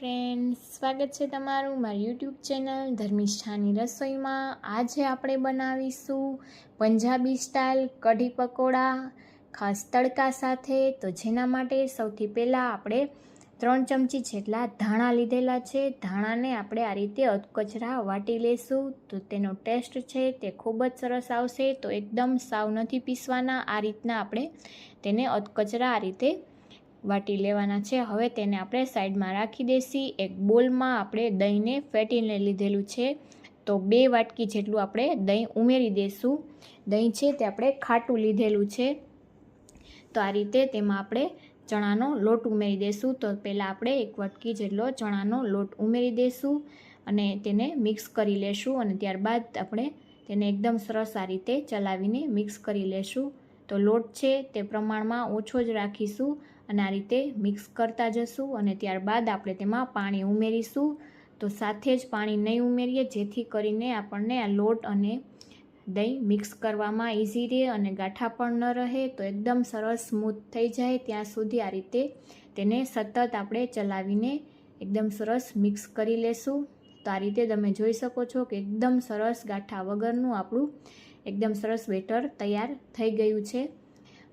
Friends, સ્વાગત છે તમારું મારી યુટ્યુબ ચેનલ ધર્મિષ્ઠાની રસોઈમાં। આજે આપણે બનાવીશું પંજાબી સ્ટાઇલ કઢી પકોડા, ખાસ તડકા સાથે। તો જેના માટે સૌથી પહેલાં આપણે 3 ચમચી જેટલા ધાણા લીધેલા છે। ધાણાને આપણે આ રીતે અધકચરા વાટી લેશું તો તેનો ટેસ્ટ છે તે ખૂબ જ સરસ આવશે। તો એકદમ સાવ નથી પીસવાના, આ રીતના આપણે તેને અધકચરા આ રીતે વાટી લેવાના છે। હવે તેને આપણે સાઈડમાં રાખી દેસી। એક બોલમાં આપણે દહીંને ફેટીને લીધેલું છે, તો 2 વાટકી જેટલું આપણે દહીં ઉમેરી દઈશું। દહીં છે તે આપણે ખાટું લીધેલું છે, તો આ રીતે તેમાં આપણે ચણાનો લોટ ઉમેરી દઈશું। તો પહેલાં આપણે 1 વાટકી જેટલો ચણાનો લોટ ઉમેરી દઈશું અને તેને મિક્સ કરી લેશું અને ત્યારબાદ આપણે તેને એકદમ સરસ આ રીતે ચલાવીને મિક્સ કરી લેશું। તો લોટ છે તે પ્રમાણમાં ઓછો જ રાખીશું અને આ રીતે મિક્સ કરતા જશું અને ત્યારબાદ આપણે તેમાં પાણી ઉમેરીશું। તો સાથે જ પાણી નહીં ઉમેરીએ, જેથી કરીને આપણને આ લોટ અને દહીં મિક્સ કરવામાં ઇઝી રહે અને ગાંઠા પણ ન રહે। તો એકદમ સરસ સ્મૂથ થઈ જાય ત્યાં સુધી આ રીતે તેને સતત આપણે ચલાવીને એકદમ સરસ મિક્સ કરી લેશું। તો આ રીતે તમે જોઈ શકો છો કે એકદમ સરસ ગાંઠા વગરનું આપણું એકદમ સરસ બેટર તૈયાર થઈ ગયું છે।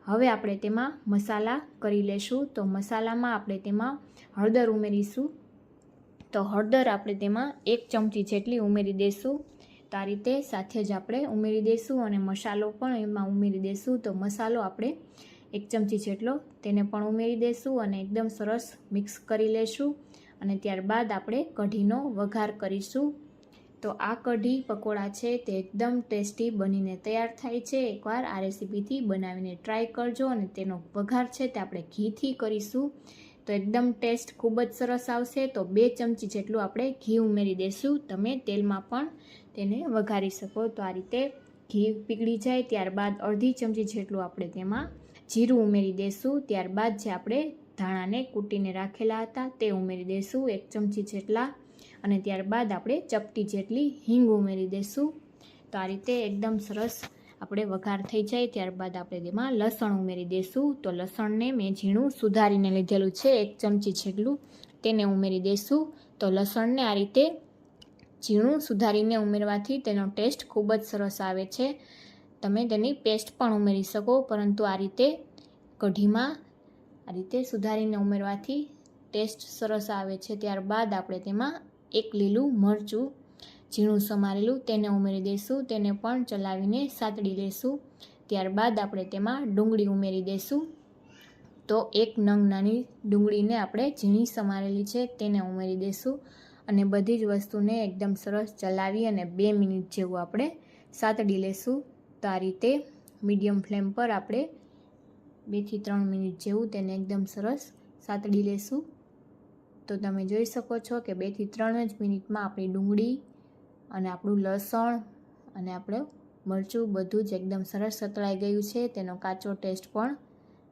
હવે આપણે તેમાં મસાલા કરી લેશું। તો મસાલામાં આપણે તેમાં હળદર ઉમેરીશું। તો હળદર આપણે તેમાં 1 ચમચી જેટલી ઉમેરી દઈશું। તો આ રીતે સાથે જ આપણે ઉમેરી દઈશું અને મસાલો પણ એમાં ઉમેરી દઈશું। તો મસાલો આપણે 1 ચમચી જેટલો તેને પણ ઉમેરી દઈશું અને એકદમ સરસ મિક્સ કરી લેશું અને ત્યારબાદ આપણે કઢીનો વઘાર કરીશું। તો આ કઢી પકોડા છે તે એકદમ ટેસ્ટી બનીને તૈયાર થાય છે। એકવાર આ રેસીપીથી બનાવીને ટ્રાય કરજો અને તેનો વઘાર છે તે આપણે ઘીથી કરીશું, તો એકદમ ટેસ્ટ ખૂબ જ સરસ આવશે। તો 2 ચમચી જેટલું આપણે ઘી ઉમેરી દઈશું। તમે તેલમાં પણ તેને વઘારી શકો। તો આ રીતે ઘી પીગળી જાય ત્યારબાદ અડધી ચમચી જેટલું આપણે તેમાં જીરું ઉમેરી દઈશું। ત્યારબાદ જે આપણે ધાણાને કૂટીને રાખેલા હતા તે ઉમેરી દઈશું 1 ચમચી જેટલા અને ત્યારબાદ આપણે ચપટી જેટલી હિંગ ઉમેરી દઈશું। તો આ રીતે એકદમ સરસ આપણે વઘાર થઈ જાય ત્યારબાદ આપણે તેમાં લસણ ઉમેરી દઈશું। તો લસણને મેં ઝીણું સુધારીને લીધેલું છે 1 ચમચી જેટલું, તેને ઉમેરી દઈશું। તો લસણને આ રીતે ઝીણું સુધારીને ઉમેરવાથી તેનો ટેસ્ટ ખૂબ જ સરસ આવે છે। તમે તેની પેસ્ટ પણ ઉમેરી શકો, પરંતુ આ રીતે કઢીમાં આ રીતે સુધારીને ઉમેરવાથી ટેસ્ટ સરસ આવે છે। ત્યારબાદ આપણે તેમાં 1 લીલું મરચું ઝીણું સમારેલું તેને ઉમેરી દઈશું। તેને પણ ચલાવીને સાતળી લઈશું। ત્યારબાદ આપણે તેમાં ડુંગળી ઉમેરી દઈશું। તો 1 નંગ નાની ડુંગળીને આપણે ઝીણી સમારેલી છે તેને ઉમેરી દઈશું અને બધી જ વસ્તુને એકદમ સરસ ચલાવી અને 2 મિનિટ જેવું આપણે સાતળી લઈશું। તો આ રીતે મીડિયમ ફ્લેમ પર આપણે 2 થી 3 મિનિટ જેવું તેને એકદમ સરસ સાતળી લઈશું। તો તમે જોઈ શકો છો કે 2 થી 3 જ મિનિટમાં આપણી ડુંગળી અને આપણું લસણ અને આપણું મરચું બધું જ એકદમ સરસ સતળાઈ ગયું છે, તેનો કાચો ટેસ્ટ પણ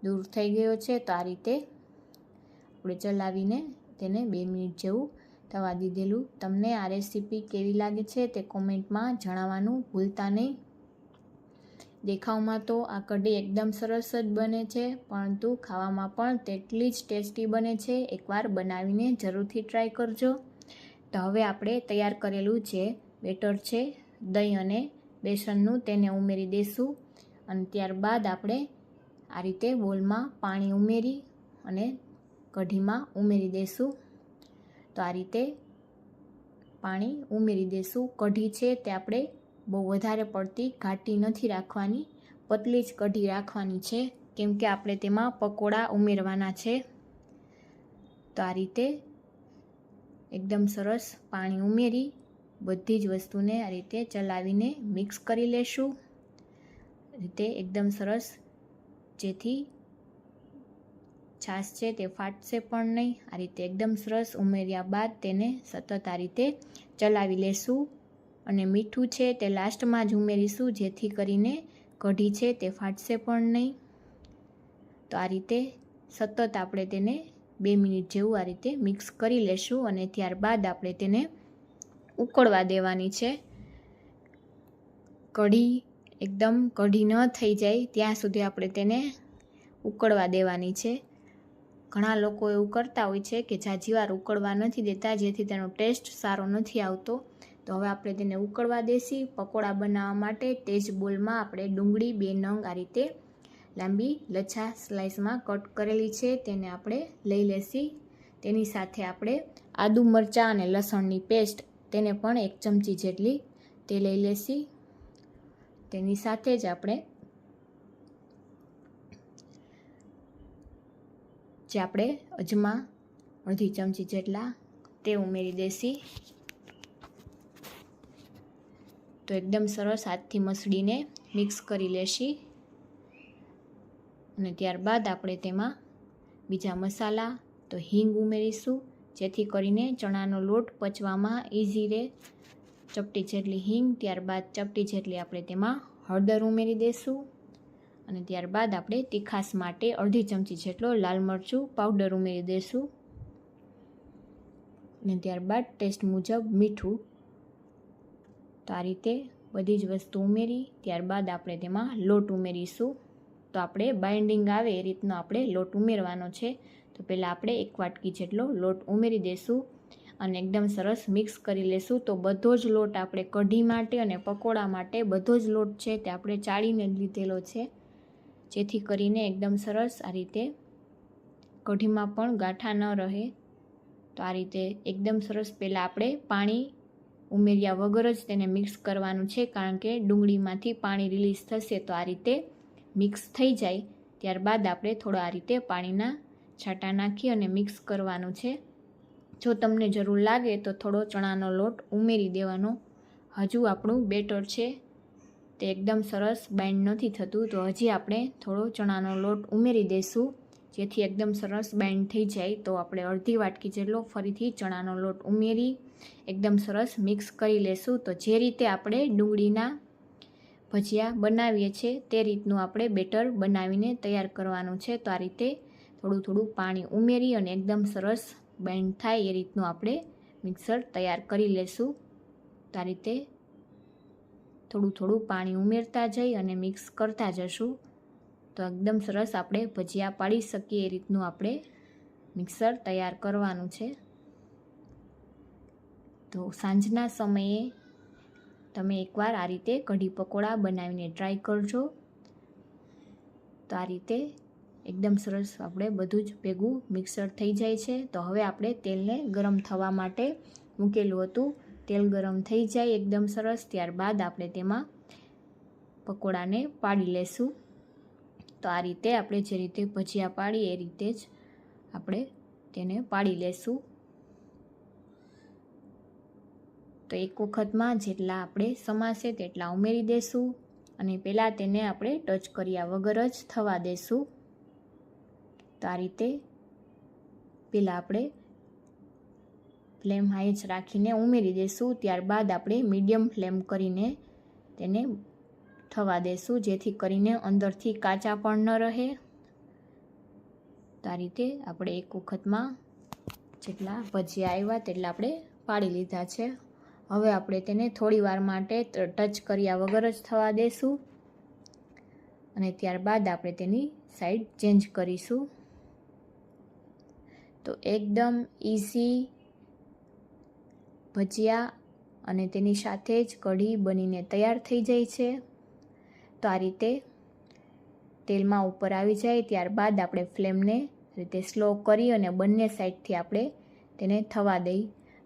દૂર થઈ ગયો છે। તો આ રીતે આપણે ચલાવીને તેને 2 મિનિટ જેવું થવા દીધેલું। તમને આ રેસીપી કેવી લાગે છે તે કોમેન્ટમાં જણાવવાનું ભૂલતા નહીં। દેખાવમાં તો આ કઢી એકદમ સરસ જ બને છે, પરંતુ ખાવામાં પણ તેટલી જ ટેસ્ટી બને છે। એકવાર બનાવીને જરૂરથી ટ્રાય કરજો। તો હવે આપણે તૈયાર કરેલું જે બેટર છે દહીં અને બેસનનું, તેને ઉમેરી દઈશું અને ત્યારબાદ આપણે આ રીતે બોલમાં પાણી ઉમેરી અને કઢીમાં ઉમેરી દઈશું। તો આ રીતે પાણી ઉમેરી દઈશું। કઢી છે તે આપણે બહુ વધારે પડતી ઘાટી નથી રાખવાની, પતલી જ કઢી રાખવાની છે, કેમ કે આપણે તેમાં પકોડા ઉમેરવાના છે। તો આ રીતે એકદમ સરસ પાણી ઉમેરી બધી જ વસ્તુને આ રીતે ચલાવીને મિક્સ કરી લેશું, રીતે એકદમ સરસ, જેથી છાશ છે તે ફાટશે પણ નહીં। આ રીતે એકદમ સરસ ઉમેર્યા બાદ તેને સતત આ રીતે ચલાવી લેશું અને મીઠું છે તે લાસ્ટમાં જ ઉમેરીશું, જેથી કરીને કઢી છે તે ફાટશે પણ નહીં। તો આ રીતે સતત આપણે તેને 2 મિનિટ જેવું આ રીતે મિક્સ કરી લેશું અને ત્યારબાદ આપણે તેને ઉકળવા દેવાની છે। કઢી એકદમ કઢી ન થઈ જાય ત્યાં સુધી આપણે તેને ઉકળવા દેવાની છે। ઘણા લોકો એવું કરતા હોય છે કે જાજીવાર ઉકળવા નથી દેતા, જેથી તેનો ટેસ્ટ સારો નથી આવતો. તો હવે આપણે તેને ઉકળવા દેશી. પકોડા બનાવવા માટે તે જ બોલમાં આપણે ડુંગળી 2 નંગ આ રીતે લાંબી લચ્છા સ્લાઇસમાં કટ કરેલી છે તેને આપણે લઈ લેશી. તેની સાથે આપણે આદુ મરચાં અને લસણની પેસ્ટ તેને પણ 1 ચમચી જેટલી તે લઈ લેશી. તેની સાથે જ આપણે અજમા અડધી ચમચી જેટલા તે ઉમેરી દેશી. તો એકદમ સરસ હાથથી મસળીને મિક્સ કરી લેશી. અને ત્યારબાદ આપણે તેમાં બીજા મસાલા તો હિંગ ઉમેરીશું, જેથી કરીને ચણાનો લોટ પચવામાં ઇઝી રહે. ચપટી જેટલી હિંગ, ત્યારબાદ ચપટી જેટલી આપણે તેમાં હળદર ઉમેરી દઈશું. અને ત્યારબાદ આપણે તીખાશ માટે અડધી ચમચી જેટલો લાલ મરચું પાવડર ઉમેરી દઈશું. અને ત્યારબાદ ટેસ્ટ મુજબ મીઠું. તો આ રીતે બધી જ વસ્તુ ઉમેરી ત્યારબાદ આપણે તેમાં લોટ ઉમેરીશું. તો આપણે બાઇન્ડિંગ આવે એ રીતનો આપણે લોટ ઉમેરવાનો છે. તો પહેલાં આપણે 1 વાટકી જેટલો લોટ ઉમેરી દઈશું અને એકદમ સરસ મિક્સ કરી લેશું. તો બધો જ લોટ આપણે કઢી માટે અને પકોડા માટે બધો જ લોટ છે તે આપણે ચાળીને લીધેલો છે, જેથી કરીને એકદમ સરસ આ રીતે કઢીમાં પણ ગાંઠા ન રહે. તો આ રીતે એકદમ સરસ પહેલાં આપણે પાણી ઉમેર્યા વગર જ તેને મિક્સ કરવાનું છે, કારણ કે ડુંગળીમાંથી પાણી રિલીઝ થશે. તો આ રીતે મિક્સ થઈ જાય ત્યારબાદ આપણે થોડા આ રીતે પાણીના છાંટા નાખી અને મિક્સ કરવાનું છે. જો તમને જરૂર લાગે તો થોડો ચણાનો લોટ ઉમેરી દેવાનો. હજુ આપણું બેટર છે તે એકદમ સરસ બાઇન્ડ નથી થતું, તો હજી આપણે થોડો ચણાનો લોટ ઉમેરી દઈશું, જેથી એકદમ સરસ બાઇન્ડ થઈ જાય. તો આપણે અડધી વાટકી જેટલો ફરીથી ચણાનો લોટ ઉમેરી એકદમ સરસ મિક્સ કરી લેશું. તો જે રીતે આપણે ડુંગળીના ભજીયા બનાવીએ છીએ તે રીતનું આપણે બેટર બનાવીને તૈયાર કરવાનું છે. તો આ રીતે થોડું થોડું પાણી ઉમેરી અને એકદમ સરસ બાઇન્ડ થાય એ રીતનું આપણે મિક્સર તૈયાર કરી લેશું. તો આ રીતે થોડું થોડું પાણી ઉમેરતા જઈ અને મિક્સ કરતા જશું. તો એકદમ સરસ આપણે ભજીયા પાડી શકીએ એ રીતનું આપણે મિક્સર તૈયાર કરવાનું છે. તો સાંજના સમયે તમે એકવાર આ રીતે કઢી પકોડા બનાવીને ટ્રાય કરજો. તો આ રીતે એકદમ સરસ આપણે બધું જ ભેગું મિક્સર થઈ જાય છે. તો હવે આપણે તેલને ગરમ થવા માટે મૂકેલું હતું. તેલ ગરમ થઈ જાય એકદમ સરસ ત્યારબાદ આપણે તેમાં પકોડાને પાડી લેશું. તો આ રીતે આપણે જે રીતે ભજીયા પાડીએ એ રીતે જ આપણે તેને પાડી લેશું. તો એક વખતમાં જેટલા આપણે સમાશે તેટલા ઉમેરી દેશું અને પહેલાં તેને આપણે ટચ કર્યા વગર જ થવા દેશું. તો આ રીતે પહેલાં આપણે ફ્લેમ હાઈ જ રાખીને ઉમેરી દઈશું. ત્યારબાદ આપણે મીડિયમ ફ્લેમ કરીને તેને થવા દેશું, જેથી કરીને અંદરથી કાચા પણ ન રહે. તો આ રીતે આપણે એક વખતમાં જેટલા ભજીયા આવ્યા તેટલા આપણે પાડી લીધા છે. હવે આપણે તેને થોડી વાર માટે ટચ કર્યા વગર જ થવા દેશું અને ત્યારબાદ આપણે તેની સાઈડ ચેન્જ કરીશું. તો એકદમ ઇઝી ભજીયા અને તેની સાથે જ કઢી બનીને તૈયાર થઈ જાય છે. તો આ રીતે તેલમાં ઉપર આવી જાય ત્યારબાદ આપણે ફ્લેમને રીતે સ્લો કરી અને બંને સાઈડથી આપણે તેને થવા દઈ.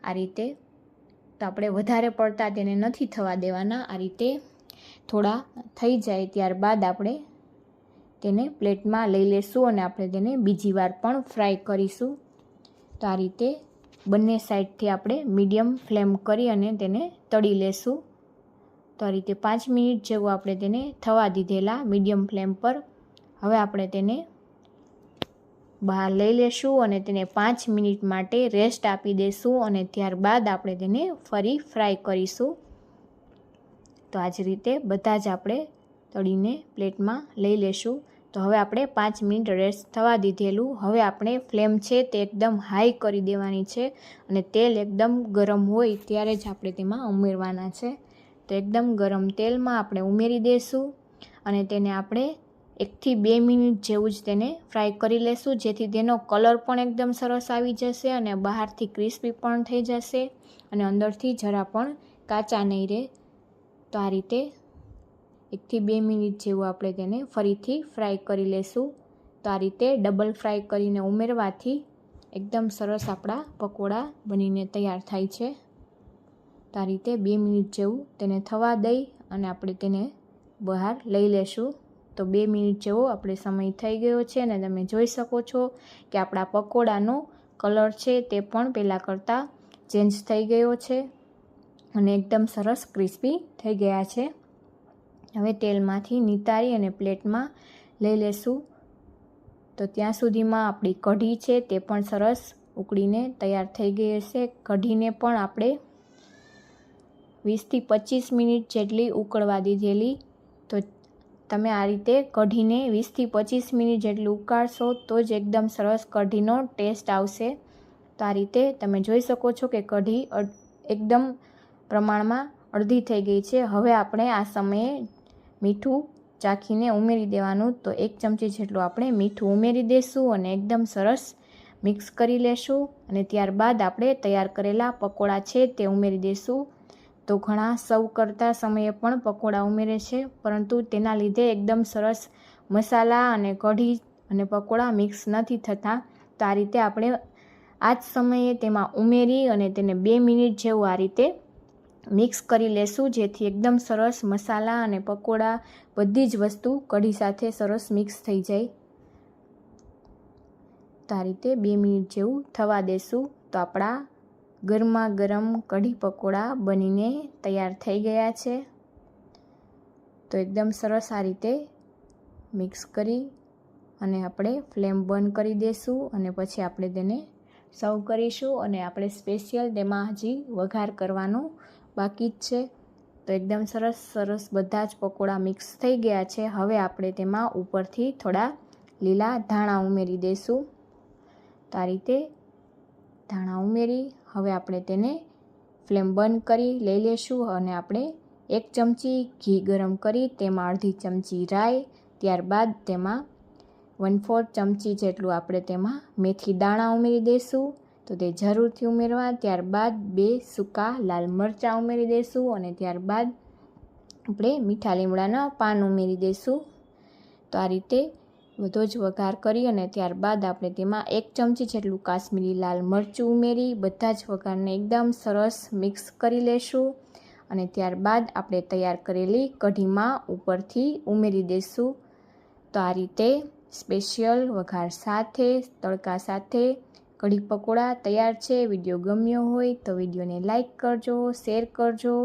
આ રીતે તો આપણે વધારે પડતા તેને નથી થવા દેવાના. આ રીતે થોડા થઈ જાય ત્યારબાદ આપણે તેને પ્લેટમાં લઈ લેશું અને આપણે તેને બીજી વાર પણ ફ્રાય કરીશું. તો આ રીતે બંને સાઈડથી આપણે મીડિયમ ફ્લેમ કરી અને તેને તળી લેશું. તો આ રીતે 5 મિનિટ જેવું આપણે તેને થવા દીધેલા મીડિયમ ફ્લેમ પર. હવે આપણે તેને બહાર લઈ લેશું અને તેને 5 મિનિટ માટે રેસ્ટ આપી દઈશું અને ત્યારબાદ આપણે તેને ફરી ફ્રાય કરીશું. તો આ જ રીતે બધા જ આપણે તળીને પ્લેટમાં લઈ લેશું. તો હવે આપણે 5 મિનિટ રેસ્ટ થવા દીધેલું. હવે આપણે ફ્લેમ છે તે એકદમ હાઈ કરી દેવાની છે અને તેલ એકદમ ગરમ હોય ત્યારે જ આપણે તેમાં ઉમેરવાના છે. તો એકદમ ગરમ તેલમાં આપણે ઉમેરી દઈશું અને તેને આપણે 1થી 2 મિનિટ જેવું જ તેને ફ્રાય કરી લેશું, જેથી તેનો કલર પણ એકદમ સરસ આવી જશે અને બહારથી ક્રિસ્પી પણ થઈ જશે અને અંદરથી જરા પણ કાચા નહીં રહે. તો આ રીતે 1થી 2 મિનિટ જેવું આપણે તેને ફરીથી ફ્રાય કરી લેશું. તો આ રીતે ડબલ ફ્રાય કરીને ઉમેરવાથી એકદમ સરસ આપણા પકોડા બનીને તૈયાર થાય છે. તો આ રીતે 2 મિનિટ જેવું તેને થવા દઈ અને આપણે તેને બહાર લઈ લેશું. તો 2 મિનિટ જેવો આપણે સમય થઈ ગયો છે અને તમે જોઈ શકો છો કે આપણા પકોડાનો કલર છે તે પણ પહેલાં કરતાં ચેન્જ થઈ ગયો છે અને એકદમ સરસ ક્રિસ્પી થઈ ગયા છે. હવે તેલમાંથી નિતારી અને પ્લેટમાં લઈ લેશું. તો ત્યાં સુધીમાં આપણી કઢી છે તે પણ સરસ ઉકળીને તૈયાર થઈ ગઈ હશે. કઢીને પણ આપણે 20થી 25 મિનિટ જેટલી ઉકળવા દીધેલી. તો તમે આ રીતે કઢીને 20થી 25 મિનિટ જેટલું ઉકાળશો તો જ એકદમ સરસ કઢીનો ટેસ્ટ આવશે. તો આ રીતે તમે જોઈ શકો છો કે કઢી એકદમ પ્રમાણમાં અડધી થઈ ગઈ છે. હવે આપણે આ સમયે મીઠું ચાખીને ઉમેરી દેવાનું. તો 1 ચમચી જેટલું આપણે મીઠું ઉમેરી દઈશું અને એકદમ સરસ મિક્સ કરી લેશું અને ત્યારબાદ આપણે તૈયાર કરેલા પકોડા છે તે ઉમેરી દઈશું. તો ઘણા સર્વ કરતા સમયે પણ પકોડા ઉમેરે છે, પરંતુ તેના લીધે એકદમ સરસ મસાલા અને કઢી અને પકોડા મિક્સ નથી થતા. તો આ રીતે આપણે આ જ સમયે તેમાં ઉમેરી અને તેને 2 મિનિટ જેવું આ રીતે મિક્સ કરી લેશું, જેથી એકદમ સરસ મસાલા અને પકોડા બધી જ વસ્તુ કઢી સાથે સરસ મિક્સ થઈ જાય. તો આ રીતે 2 મિનિટ જેવું થવા દેશું. તો આપણા ગરમા ગરમ કઢી પકોડા બનીને તૈયાર થઈ ગયા છે. તો એકદમ સરસ આ રીતે મિક્સ કરી અને આપણે ફ્લેમ બંધ કરી દઈશું અને પછી આપણે તેને સર્વ કરીશું. અને આપણે સ્પેશિયલ તેમાં હજી વઘાર કરવાનું બાકી જ છે. તો એકદમ સરસ બધા જ પકોડા મિક્સ થઈ ગયા છે. હવે આપણે તેમાં ઉપરથી થોડા લીલા ધાણા ઉમેરી દઈશું. તો આ રીતે ધાણા ઉમેરી હવે આપણે તેને ફ્લેમ બંધ કરી લઈ લેશું અને આપણે 1 ચમચી ઘી ગરમ કરી તેમાં અડધી ચમચી રાઈ, ત્યારબાદ તેમાં 1/4 ચમચી જેટલું આપણે તેમાં મેથી દાણા ઉમેરી દઈશું. તો તે જરૂરથી ઉમેરવા. ત્યારબાદ 2 સૂકા લાલ મરચાં ઉમેરી દઈશું અને ત્યારબાદ આપણે મીઠા લીમડાના પાન ઉમેરી દઈશું. તો આ રીતે બધો જ વઘાર કરી અને ત્યારબાદ આપણે તેમાં 1 ચમચી જેટલું કાશ્મીરી લાલ મરચું ઉમેરી બધા જ વઘારને એકદમ સરસ મિક્સ કરી લેશું અને ત્યારબાદ આપણે તૈયાર કરેલી કઢીમાં ઉપરથી ઉમેરી દઈશું. તો આ રીતે સ્પેશિયલ વઘાર સાથે તડકા સાથે કઢી પકોડા તૈયાર છે. વિડીયો ગમ્યો હોય તો વિડીયોને લાઈક કરજો, શેર કરજો.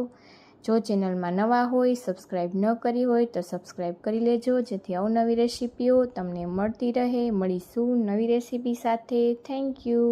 જો ચેનલમાં નવા હોય, સબસ્ક્રાઈબ ન કરી હોય તો સબસ્ક્રાઈબ કરી લેજો, જેથી અવનવી રેસીપીઓ તમને મળતી રહે. મળીશું નવી રેસીપી સાથે. Thank you.